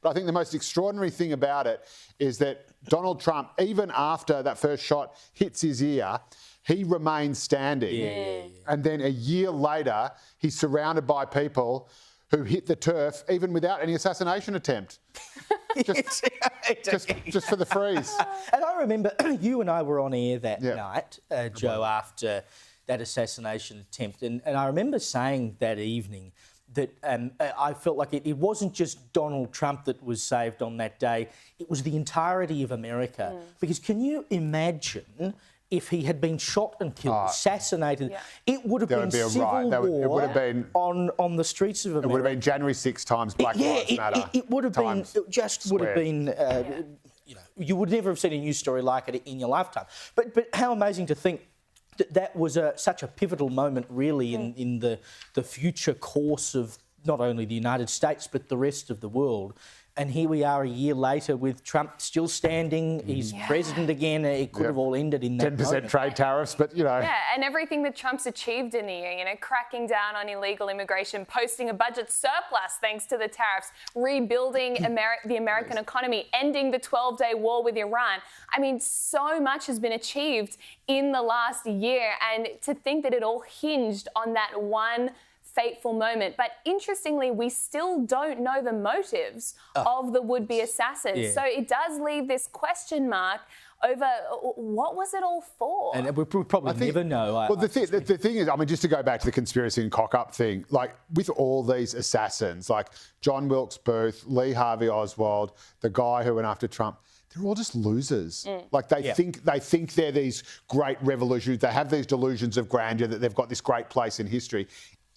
But I think the most extraordinary thing about it is that Donald Trump, even after that first shot hits his ear, he remains standing. And then a year later, he's surrounded by people who hit the turf even without any assassination attempt. just for the freeze. And I remember you and I were on air that night, Joe, after that assassination attempt. And I remember saying that evening that I felt like it wasn't just Donald Trump that was saved on that day, it was the entirety of America. Because can you imagine if he had been shot and killed, assassinated, it would have been civil war it would have been, on the streets of America. It would have been January 6 times Black Lives Matter. It would have been, it just would have been, you would never have seen a news story like it in your lifetime. But how amazing to think that was such a pivotal moment, really, in the future course of not only the United States but the rest of the world. And here we are a year later with Trump still standing. He's president again. It could have all ended in that 10% moment. Trade tariffs, but, Yeah, and everything that Trump's achieved in the year, cracking down on illegal immigration, posting a budget surplus thanks to the tariffs, rebuilding the American economy, ending the 12-day war with Iran. I mean, so much has been achieved in the last year. And to think that it all hinged on that one fateful moment. But interestingly, we still don't know the motives of the would-be assassins. So it does leave this question mark over what was it all for? And we'll probably never know. Well, the thing is, I mean, just to go back to the conspiracy and cock-up thing, like with all these assassins, like John Wilkes Booth, Lee Harvey Oswald, the guy who went after Trump, they're all just losers. Like they think they're these great revolutionaries. They have these delusions of grandeur that they've got this great place in history.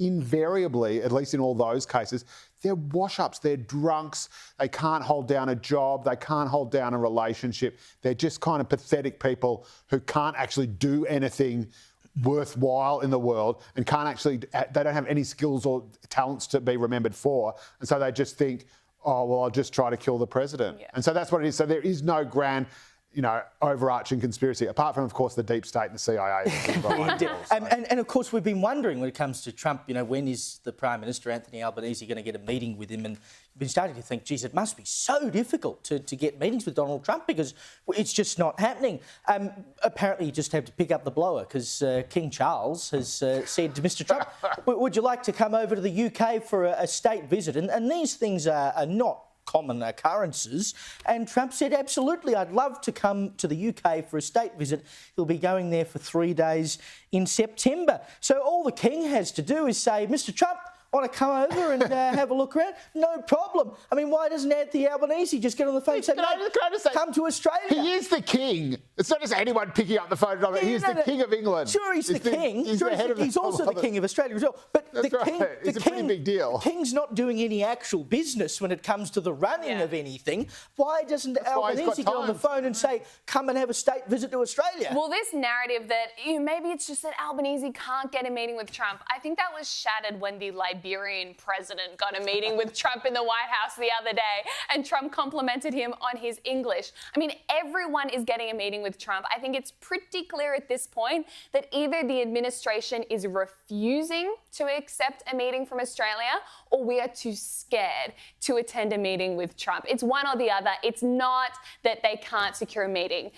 Invariably, at least in all those cases, they're wash-ups, they're drunks, they can't hold down a job, they can't hold down a relationship. They're just kind of pathetic people who can't actually do anything worthwhile in the world and they don't have any skills or talents to be remembered for. And so they just think, oh, well, I'll just try to kill the president. And so that's what it is. So there is no grand, overarching conspiracy, apart from, of course, the deep state and the CIA. And of course, we've been wondering when it comes to Trump, when is the Prime Minister, Anthony Albanese, going to get a meeting with him? And we've been starting to think, geez, it must be so difficult to get meetings with Donald Trump because it's just not happening. Apparently, you just have to pick up the blower because King Charles has said to Mr Trump, would you like to come over to the UK for a state visit? And these things are not common occurrences. And Trump said, absolutely, I'd love to come to the UK for a state visit. He'll be going there for 3 days in September. So all the King has to do is say, Mr Trump, want to come over and have a look around? No problem. I mean, why doesn't Anthony Albanese just get on the phone and say, come to Australia? He is the king. It's not just anyone picking up the phone. He's the king of England. Sure, he's the king. He's also the king of Australia as well. But the king, it's a pretty big deal. The king's not doing any actual business when it comes to the running of anything. Why doesn't Albanese get on the phone and say, come and have a state visit to Australia? Well, this narrative that maybe it's just that Albanese can't get a meeting with Trump, I think that was shattered when the Liberian president got a meeting with Trump in the White House the other day, and Trump complimented him on his English. I mean, everyone is getting a meeting with Trump. I think it's pretty clear at this point that either the administration is refusing to accept a meeting from Australia, or we are too scared to attend a meeting with Trump. It's one or the other. It's not that they can't secure a meeting.